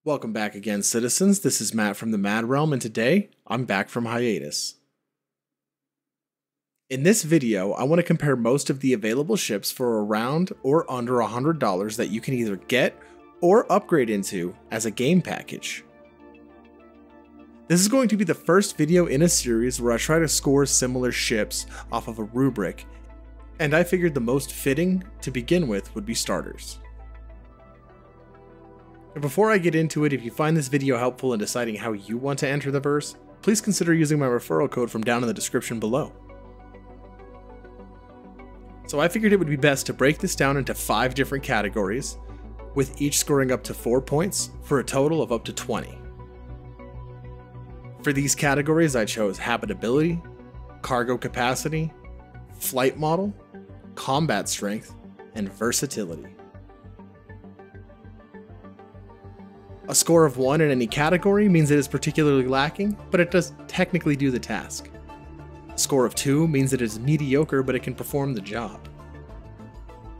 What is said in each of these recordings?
Welcome back again, citizens. This is Matt from the Madrealm, and today, I'm back from hiatus. In this video, I want to compare most of the available ships for around or under $100 that you can either get or upgrade into as a game package. This is going to be the first video in a series where I try to score similar ships off of a rubric, and I figured the most fitting to begin with would be starters. Before I get into it, if you find this video helpful in deciding how you want to enter the verse, please consider using my referral code from down in the description below. So I figured it would be best to break this down into 5 different categories, with each scoring up to 4 points for a total of up to 20. For these categories, I chose habitability, cargo capacity, flight model, combat strength, and versatility. A score of 1 in any category means it is particularly lacking, but it does technically do the task. A score of 2 means it is mediocre, but it can perform the job.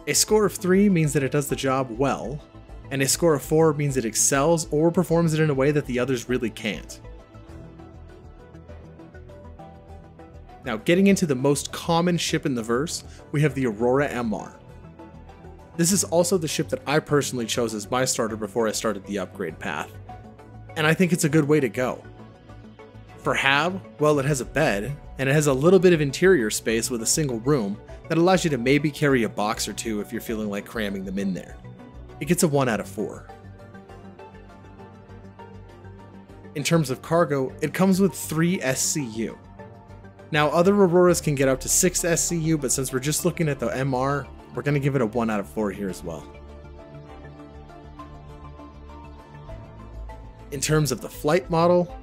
A score of 3 means that it does the job well, and a score of 4 means it excels or performs it in a way that the others really can't. Now, getting into the most common ship in the verse, we have the Aurora MR. This is also the ship that I personally chose as my starter before I started the upgrade path, and I think it's a good way to go. For Hab, well, it has a bed, and it has a little bit of interior space with a single room that allows you to maybe carry a box or 2 if you're feeling like cramming them in there. It gets a 1 out of 4. In terms of cargo, it comes with 3 SCU. Now, other Auroras can get up to 6 SCU, but since we're just looking at the MR, we're going to give it a 1 out of 4 here as well. In terms of the flight model,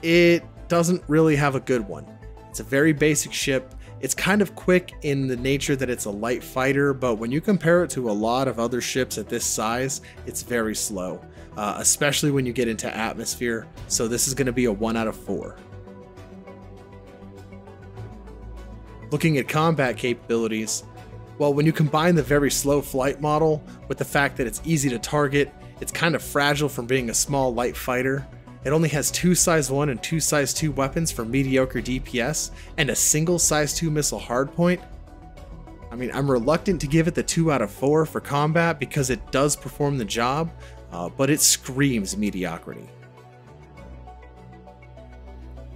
it doesn't really have a good one. It's a very basic ship. It's kind of quick in the nature that it's a light fighter, but when you compare it to a lot of other ships at this size, it's very slow, especially when you get into atmosphere, so this is going to be a 1 out of 4. Looking at combat capabilities, well, when you combine the very slow flight model with the fact that it's easy to target, it's kind of fragile from being a small light fighter, it only has 2 size 1 and 2 size 2 weapons for mediocre DPS, and a single size 2 missile hardpoint. I mean, I'm reluctant to give it the 2 out of 4 for combat because it does perform the job, but it screams mediocrity.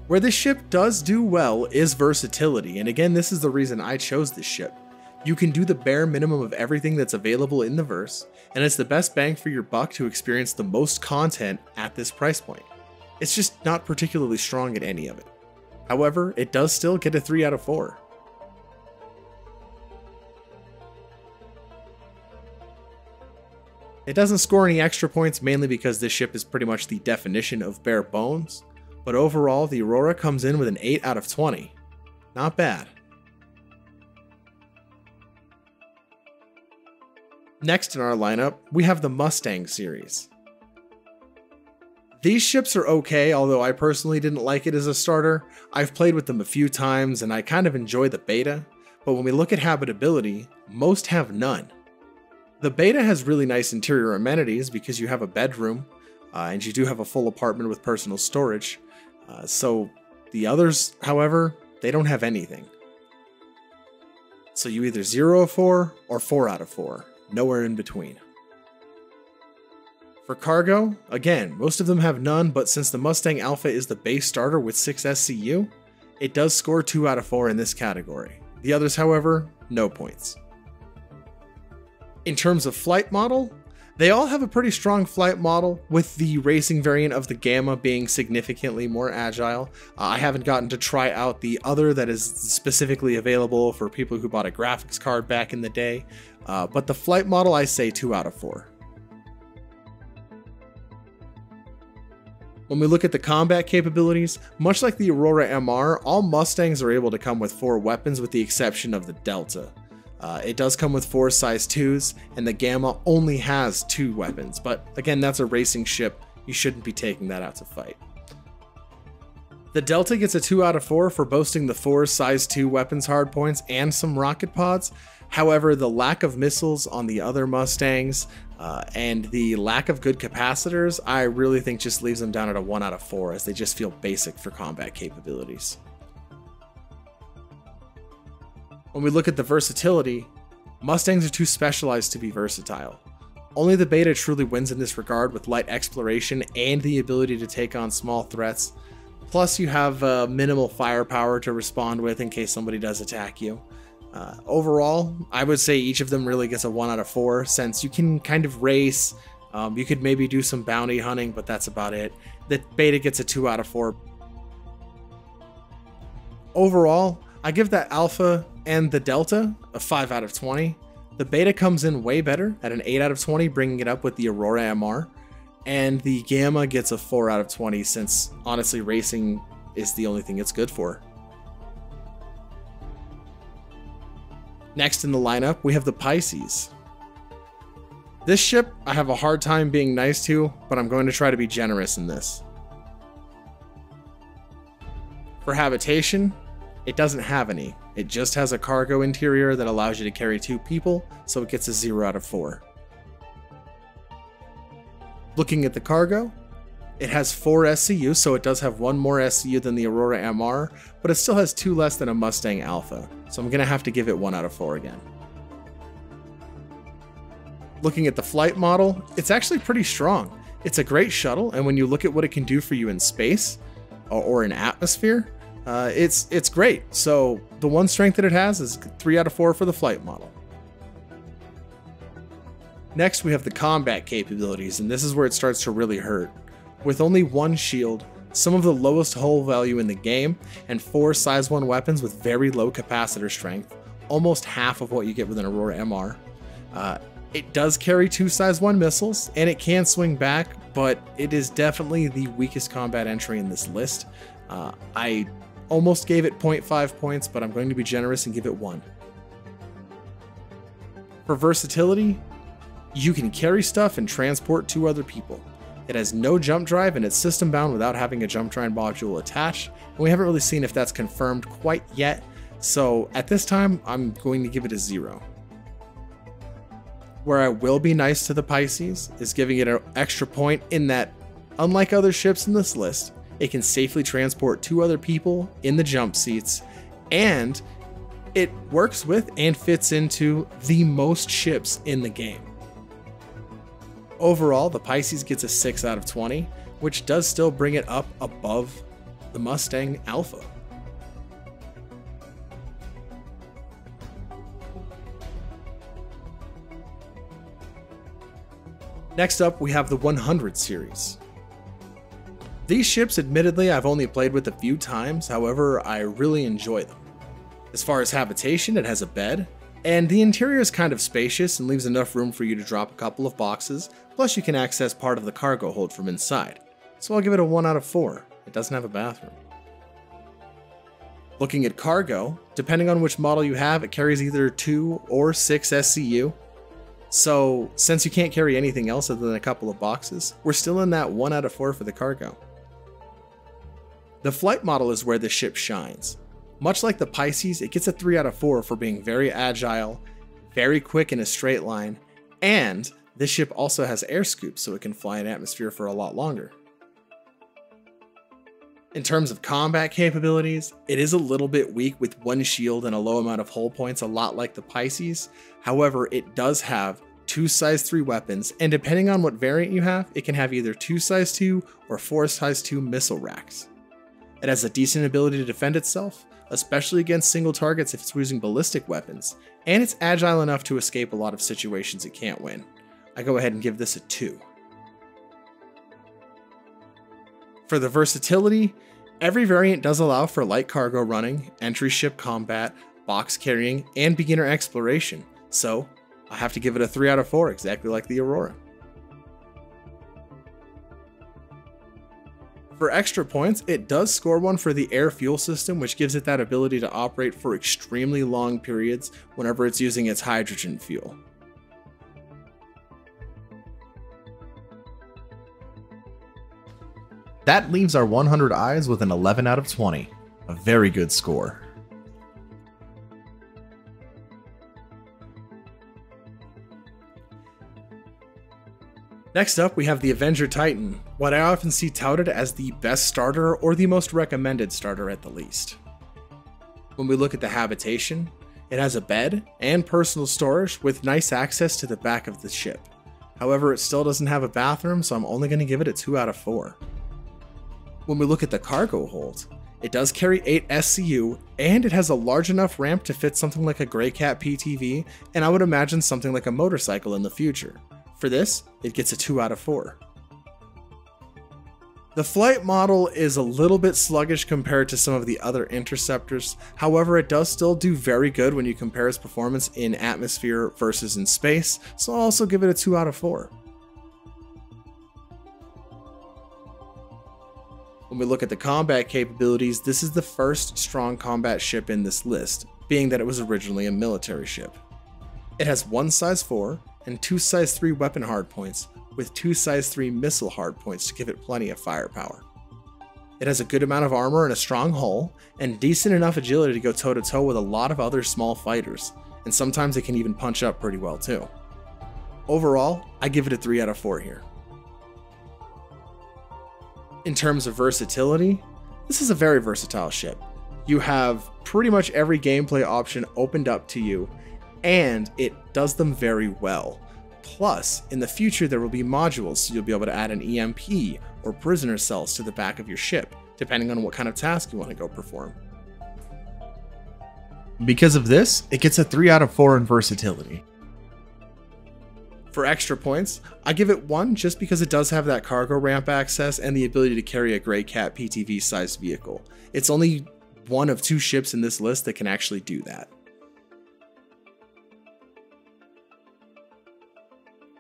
Where this ship does do well is versatility, and again, this is the reason I chose this ship. You can do the bare minimum of everything that's available in the verse, and it's the best bang for your buck to experience the most content at this price point. It's just not particularly strong at any of it. However, it does still get a 3 out of 4. It doesn't score any extra points mainly because this ship is pretty much the definition of bare bones, but overall the Aurora comes in with an 8 out of 20. Not bad. Next in our lineup, we have the Mustang series. These ships are okay, although I personally didn't like it as a starter. I've played with them a few times and I kind of enjoy the beta, but when we look at habitability, most have none. The beta has really nice interior amenities because you have a bedroom, and you do have a full apartment with personal storage. So the others, however, they don't have anything. So you either 0 of 4 or 4 out of 4. Nowhere in between. For cargo, again, most of them have none, but since the Mustang Alpha is the base starter with 6 SCU, it does score 2 out of 4 in this category. The others, however, no points. In terms of flight model, they all have a pretty strong flight model, with the racing variant of the Gamma being significantly more agile. I haven't gotten to try out the other that is specifically available for people who bought a graphics card back in the day, but the flight model, I say 2 out of 4. When we look at the combat capabilities, much like the Aurora MR, all Mustangs are able to come with 4 weapons with the exception of the Delta. It does come with 4 size 2s, and the Gamma only has 2 weapons, but again, that's a racing ship. You shouldn't be taking that out to fight. The Delta gets a 2 out of 4 for boasting the 4 size 2 weapons hardpoints and some rocket pods. However, the lack of missiles on the other Mustangs and the lack of good capacitors, I really think just leaves them down at a 1 out of 4 as they just feel basic for combat capabilities. When we look at the versatility, Mustangs are too specialized to be versatile. Only the Beta truly wins in this regard with light exploration and the ability to take on small threats. Plus you have minimal firepower to respond with in case somebody does attack you. Overall, I would say each of them really gets a 1 out of 4 since you can kind of race. You could maybe do some bounty hunting, but that's about it. The Beta gets a 2 out of 4. Overall, I give that Alpha and the Delta a 5 out of 20. The Beta comes in way better at an 8 out of 20, bringing it up with the Aurora MR. And the Gamma gets a 4 out of 20 since, honestly, racing is the only thing it's good for. Next in the lineup, we have the Pisces. This ship, I have a hard time being nice to, but I'm going to try to be generous in this. For habitation, it doesn't have any. It just has a cargo interior that allows you to carry 2 people, so it gets a 0 out of 4. Looking at the cargo, it has 4 SCU, so it does have 1 more SCU than the Aurora MR, but it still has 2 less than a Mustang Alpha, so I'm going to have to give it 1 out of 4 again. Looking at the flight model, it's actually pretty strong. It's a great shuttle, and when you look at what it can do for you in space, or in atmosphere, it's great. So the one strength that it has is 3 out of 4 for the flight model. Next, we have the combat capabilities, and this is where it starts to really hurt. With only 1 shield, some of the lowest hull value in the game, and 4 size 1 weapons with very low capacitor strength, almost half of what you get with an Aurora MR. It does carry 2 size 1 missiles, and it can swing back, but it is definitely the weakest combat entry in this list. I almost gave it 0.5 points, but I'm going to be generous and give it 1. For versatility, you can carry stuff and transport 2 other people. It has no jump drive and it's system bound without having a jump drive module attached, and we haven't really seen if that's confirmed quite yet, so at this time I'm going to give it a 0. Where I will be nice to the Pisces is giving it an extra point in that, unlike other ships in this list, it can safely transport 2 other people in the jump seats, and it works with and fits into the most ships in the game. Overall, the Pisces gets a 6 out of 20, which does still bring it up above the Mustang Alpha. Next up, we have the 100 series. These ships, admittedly, I've only played with a few times, however, I really enjoy them. As far as habitation, it has a bed, and the interior is kind of spacious and leaves enough room for you to drop a couple of boxes, plus you can access part of the cargo hold from inside. So I'll give it a 1 out of 4. It doesn't have a bathroom. Looking at cargo, depending on which model you have, it carries either 2 or 6 SCU. So since you can't carry anything else other than a couple of boxes, we're still in that 1 out of 4 for the cargo. The flight model is where the ship shines. Much like the Pisces, it gets a 3 out of 4 for being very agile, very quick in a straight line, and this ship also has air scoops so it can fly in atmosphere for a lot longer. In terms of combat capabilities, it is a little bit weak with 1 shield and a low amount of hull points, a lot like the Pisces. However, it does have 2 size 3 weapons, and depending on what variant you have, it can have either 2 size 2 or 4 size 2 missile racks. It has a decent ability to defend itself, especially against single targets if it's using ballistic weapons, and it's agile enough to escape a lot of situations it can't win. I go ahead and give this a 2. For the versatility, every variant does allow for light cargo running, entry ship combat, box carrying, and beginner exploration, so I have to give it a 3 out of 4, exactly like the Aurora. For extra points, it does score 1 for the air fuel system, which gives it that ability to operate for extremely long periods whenever it's using its hydrogen fuel. That leaves our 100 eyes with an 11 out of 20. A very good score. Next up, we have the Avengers Titan, what I often see touted as the best starter or the most recommended starter at the least. When we look at the habitation, it has a bed and personal storage with nice access to the back of the ship. However, it still doesn't have a bathroom, so I'm only going to give it a 2 out of 4. When we look at the cargo hold, it does carry 8 SCU, and it has a large enough ramp to fit something like a Grey Cat PTV, and I would imagine something like a motorcycle in the future. For this, it gets a 2 out of 4. The flight model is a little bit sluggish compared to some of the other interceptors, however it does still do very good when you compare its performance in atmosphere versus in space, so I'll also give it a 2 out of 4. When we look at the combat capabilities, this is the first strong combat ship in this list, being that it was originally a military ship. It has 1 size 4 and 2 size 3 weapon hardpoints, with 2 size 3 missile hardpoints to give it plenty of firepower. It has a good amount of armor and a strong hull, and decent enough agility to go toe to toe with a lot of other small fighters, and sometimes it can even punch up pretty well too. Overall, I give it a 3 out of 4 here. In terms of versatility, this is a very versatile ship. You have pretty much every gameplay option opened up to you, and it does them very well. Plus, in the future there will be modules, so you'll be able to add an EMP or prisoner cells to the back of your ship, depending on what kind of task you want to go perform. Because of this, it gets a 3 out of 4 in versatility. For extra points, I give it 1 just because it does have that cargo ramp access and the ability to carry a Grey Cat PTV sized vehicle. It's only one of 2 ships in this list that can actually do that.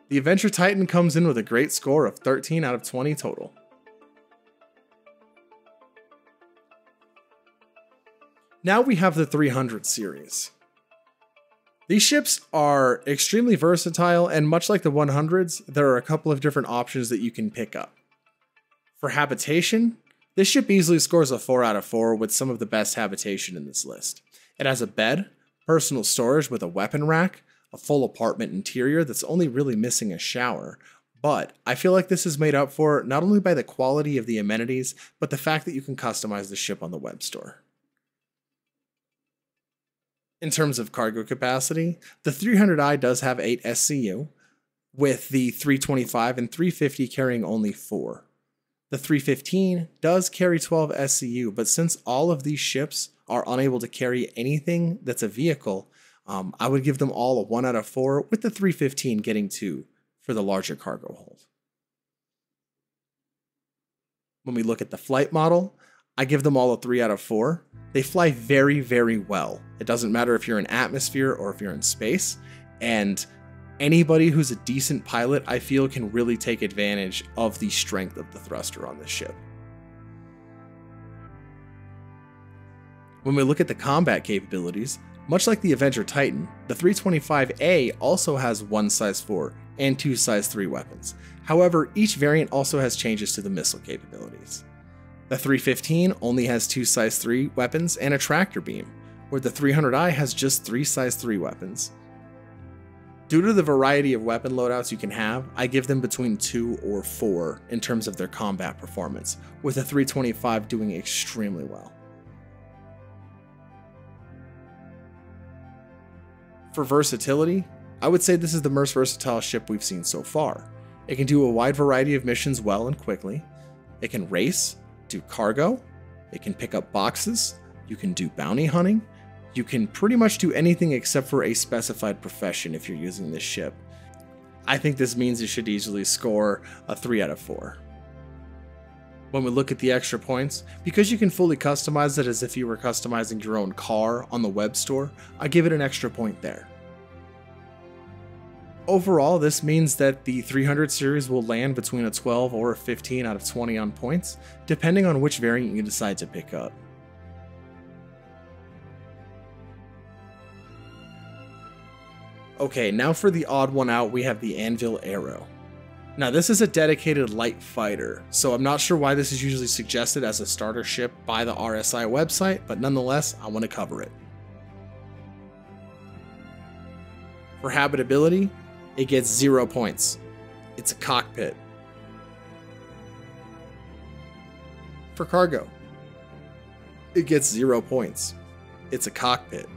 The Avengers Titan comes in with a great score of 13 out of 20 total. Now we have the 300 series. These ships are extremely versatile, and much like the 100s, there are a couple of different options that you can pick up. For habitation, this ship easily scores a 4 out of 4 with some of the best habitation in this list. It has a bed, personal storage with a weapon rack, a full apartment interior that's only really missing a shower, but I feel like this is made up for not only by the quality of the amenities, but the fact that you can customize the ship on the web store. In terms of cargo capacity, the 300i does have 8 SCU, with the 325 and 350 carrying only 4. The 315 does carry 12 SCU, but since all of these ships are unable to carry anything that's a vehicle, I would give them all a 1 out of 4, with the 315 getting 2 for the larger cargo hold. When we look at the flight model, I give them all a 3 out of 4. They fly very, very well. It doesn't matter if you're in atmosphere or if you're in space, and anybody who's a decent pilot, I feel, can really take advantage of the strength of the thruster on this ship. When we look at the combat capabilities, much like the Avengers Titan, the 325A also has 1 size 4 and 2 size 3 weapons. However, each variant also has changes to the missile capabilities. The 315 only has 2 size 3 weapons and a tractor beam, where the 300i has just 3 size 3 weapons. Due to the variety of weapon loadouts you can have, I give them between 2 or 4 in terms of their combat performance, with the 325 doing extremely well. For versatility, I would say this is the most versatile ship we've seen so far. It can do a wide variety of missions well and quickly. It can race, do cargo, it can pick up boxes, you can do bounty hunting, you can pretty much do anything except for a specified profession if you're using this ship. I think this means it should easily score a 3 out of 4. When we look at the extra points, because you can fully customize it as if you were customizing your own car on the web store, I give it an extra point there. Overall, this means that the 300 series will land between a 12 or a 15 out of 20 on points, depending on which variant you decide to pick up. Okay, now for the odd one out, we have the Anvil Arrow. Now this is a dedicated light fighter, so I'm not sure why this is usually suggested as a starter ship by the RSI website, but nonetheless, I want to cover it. For habitability, it gets 0 points. It's a cockpit. For cargo, it gets 0 points. It's a cockpit.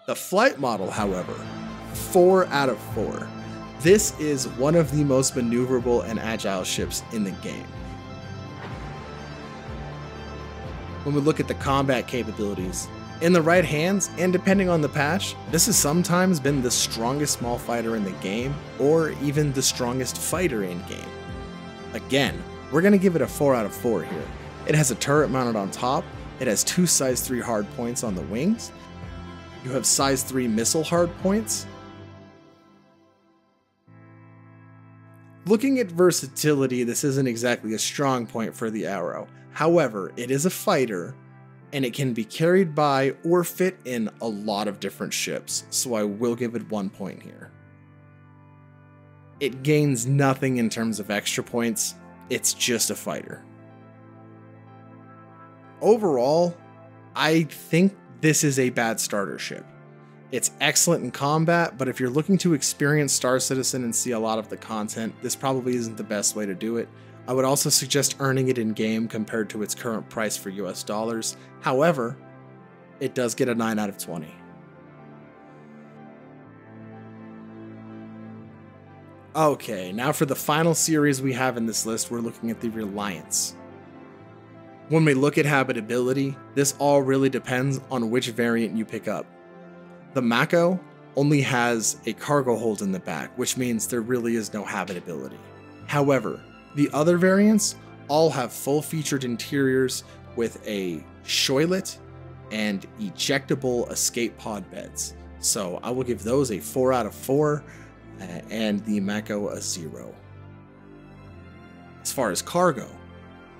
The flight model, however, 4 out of 4. This is one of the most maneuverable and agile ships in the game. When we look at the combat capabilities, in the right hands, and depending on the patch, this has sometimes been the strongest small fighter in the game, or even the strongest fighter in game. Again, we're going to give it a 4 out of 4 here. It has a turret mounted on top, it has 2 size 3 hard points on the wings, you have size 3 missile hard points. Looking at versatility, this isn't exactly a strong point for the Arrow. However, it is a fighter, and it can be carried by or fit in a lot of different ships, so I will give it 1 point here. It gains nothing in terms of extra points, it's just a fighter. Overall, I think this is a bad starter ship. It's excellent in combat, but if you're looking to experience Star Citizen and see a lot of the content, this probably isn't the best way to do it. I would also suggest earning it in game compared to its current price for US dollars. However, it does get a 9 out of 20. Okay, now for the final series we have in this list, we're looking at the Reliance. When we look at habitability, this all really depends on which variant you pick up. The Mako only has a cargo hold in the back, which means there really is no habitability. However, the other variants all have full-featured interiors with a shoilet and ejectable escape pod beds. So I will give those a 4 out of 4 and the Mako a 0. As far as cargo,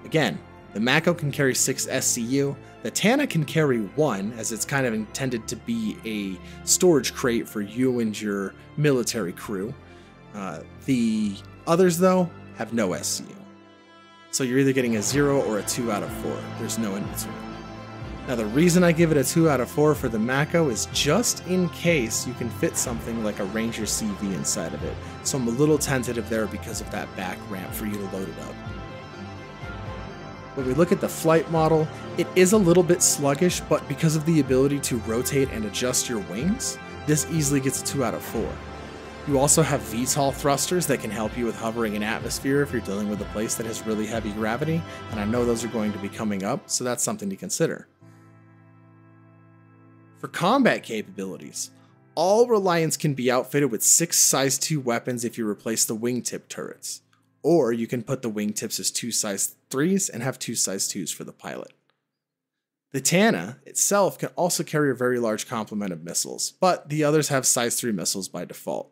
again, the Mako can carry 6 SCU, the Tana can carry 1, as it's kind of intended to be a storage crate for you and your military crew. The others, though, have no SCU. So you're either getting a 0 or a 2 out of 4. There's no in between. Now the reason I give it a 2 out of 4 for the Mako is just in case you can fit something like a Ranger CV inside of it. So I'm a little tentative there because of that back ramp for you to load it up. When we look at the flight model, it is a little bit sluggish, but because of the ability to rotate and adjust your wings, this easily gets a 2 out of 4. You also have VTOL thrusters that can help you with hovering in atmosphere if you're dealing with a place that has really heavy gravity, and I know those are going to be coming up, so that's something to consider. For combat capabilities, all Reliance can be outfitted with 6 size 2 weapons if you replace the wingtip turrets. Or you can put the wingtips as 2 size 3s and have 2 size 2s for the pilot. The Tana itself can also carry a very large complement of missiles, but the others have size 3 missiles by default.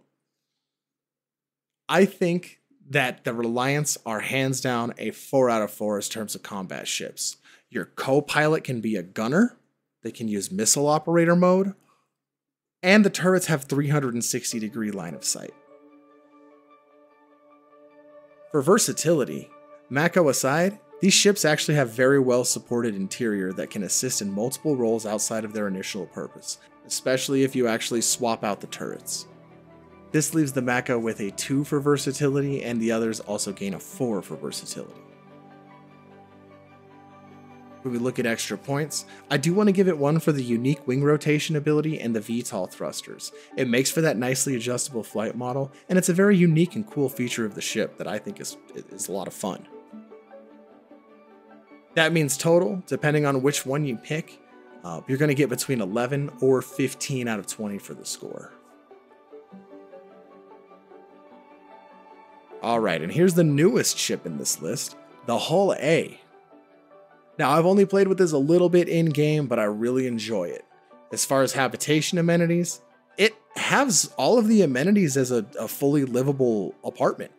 I think that the Reliance are hands down a 4 out of 4 in terms of combat ships. Your co-pilot can be a gunner, they can use missile operator mode, and the turrets have 360-degree line of sight. For versatility, Mako aside, these ships actually have very well supported interior that can assist in multiple roles outside of their initial purpose, especially if you actually swap out the turrets. This leaves the Mako with a 2 for versatility, and the others also gain a 4 for versatility. When we look at extra points, I do want to give it 1 for the unique wing rotation ability and the VTOL thrusters. It makes for that nicely adjustable flight model, and it's a very unique and cool feature of the ship that I think is a lot of fun. That means total, depending on which one you pick, you're going to get between 11 or 15 out of 20 for the score. Alright, and here's the newest ship in this list, the Hull A. Now, I've only played with this a little bit in-game, but I really enjoy it. As far as habitation amenities, it has all of the amenities as a fully livable apartment.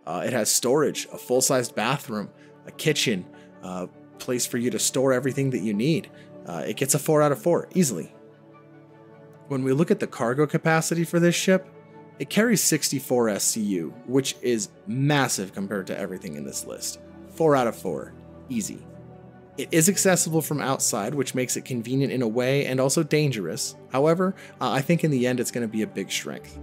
It has storage, a full-sized bathroom, a kitchen, a place for you to store everything that you need. It gets a 4 out of 4, easily. When we look at the cargo capacity for this ship, It carries 64 SCU, which is massive compared to everything in this list. 4 out of 4. Easy. It is accessible from outside, which makes it convenient in a way and also dangerous. However, I think in the end it's going to be a big strength.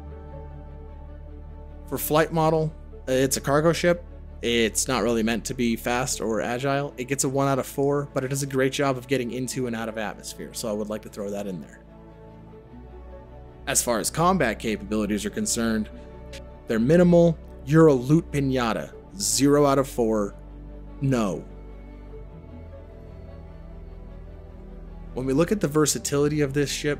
For flight model, it's a cargo ship. It's not really meant to be fast or agile. It gets a 1 out of 4, but it does a great job of getting into and out of atmosphere, so I would like to throw that in there. As far as combat capabilities are concerned, they're minimal. You're a loot pinata. 0 out of 4. No. When we look at the versatility of this ship,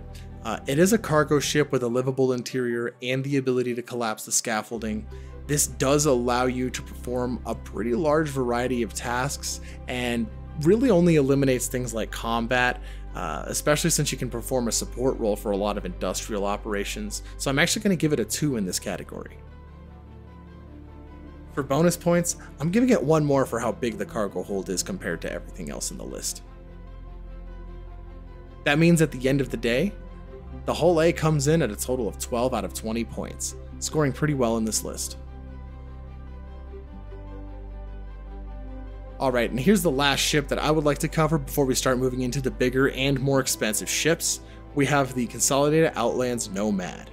it is a cargo ship with a livable interior and the ability to collapse the scaffolding. This does allow you to perform a pretty large variety of tasks and really only eliminates things like combat, especially since you can perform a support role for a lot of industrial operations. So I'm actually going to give it a 2 in this category. For bonus points, I'm giving it 1 more for how big the cargo hold is compared to everything else in the list. That means at the end of the day, the hull A comes in at a total of 12 out of 20 points, scoring pretty well in this list. Alright, and here's the last ship that I would like to cover before we start moving into the bigger and more expensive ships. We have the Consolidated Outlands Nomad.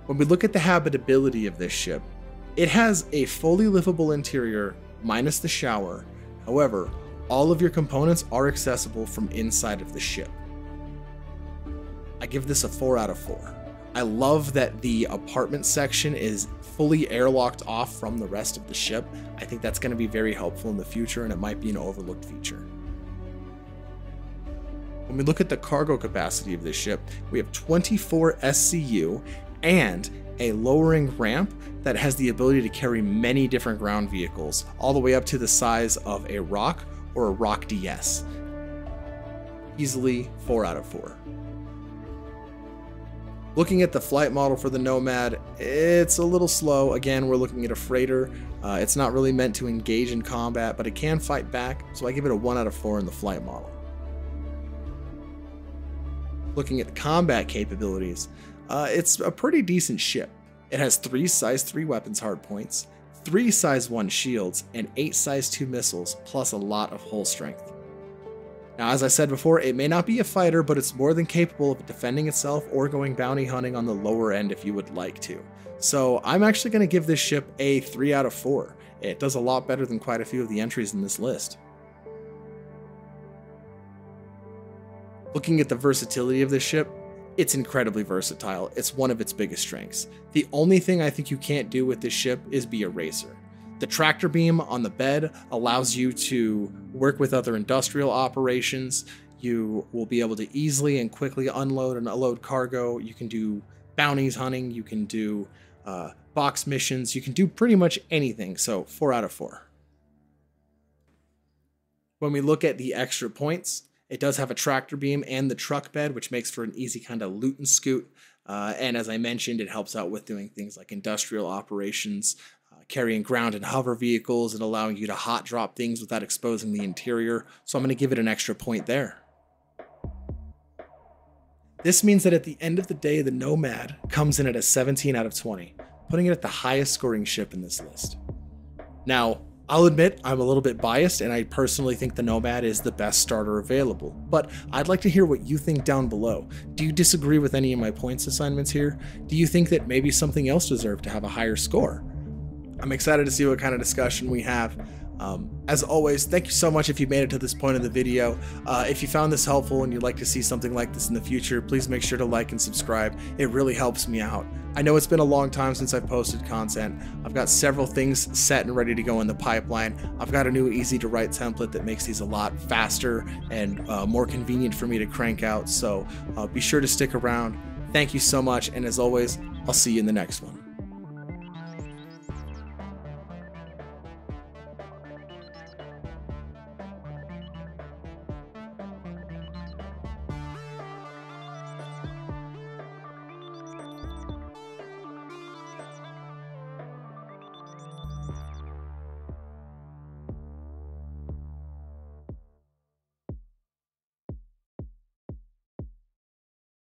When we look at the habitability of this ship, it has a fully livable interior minus the shower. However, all of your components are accessible from inside of the ship. I give this a 4 out of 4. I love that the apartment section is fully airlocked off from the rest of the ship. I think that's going to be very helpful in the future, and it might be an overlooked feature. When we look at the cargo capacity of this ship, we have 24 SCU and a lowering ramp that has the ability to carry many different ground vehicles, all the way up to the size of a Rock or a Rock DS. Easily 4 out of 4. Looking at the flight model for the Nomad, it's a little slow. Again, we're looking at a freighter. It's not really meant to engage in combat, but it can fight back, so I give it a 1 out of 4 in the flight model. Looking at the combat capabilities, it's a pretty decent ship. It has 3 size 3 weapons hardpoints, 3 size 1 shields, and 8 size 2 missiles, plus a lot of hull strength. Now, as I said before, it may not be a fighter, but it's more than capable of defending itself or going bounty hunting on the lower end if you would like to. So I'm actually going to give this ship a 3 out of 4. It does a lot better than quite a few of the entries in this list. Looking at the versatility of this ship, it's incredibly versatile. It's one of its biggest strengths. The only thing I think you can't do with this ship is be a racer. The tractor beam on the bed allows you to work with other industrial operations. You will be able to easily and quickly unload and unload cargo. You can do bounties hunting. You can do box missions. You can do pretty much anything. So 4 out of 4. When we look at the extra points, it does have a tractor beam and the truck bed, which makes for an easy kind of loot and scoot. And as I mentioned, it helps out with doing things like industrial operations, carrying ground and hover vehicles, and allowing you to hot drop things without exposing the interior. So I'm going to give it an extra point there. This means that at the end of the day, the Nomad comes in at a 17 out of 20, putting it at the highest scoring ship in this list. Now, I'll admit I'm a little bit biased, and I personally think the Nomad is the best starter available, but I'd like to hear what you think down below. Do you disagree with any of my points assignments here? Do you think that maybe something else deserved to have a higher score? I'm excited to see what kind of discussion we have. As always, thank you so much if you made it to this point of the video. If you found this helpful and you'd like to see something like this in the future, please make sure to like and subscribe. It really helps me out. I know it's been a long time since I've posted content. I've got several things set and ready to go in the pipeline. I've got a new easy to write template that makes these a lot faster and more convenient for me to crank out. So be sure to stick around. Thank you so much, and as always, I'll see you in the next one.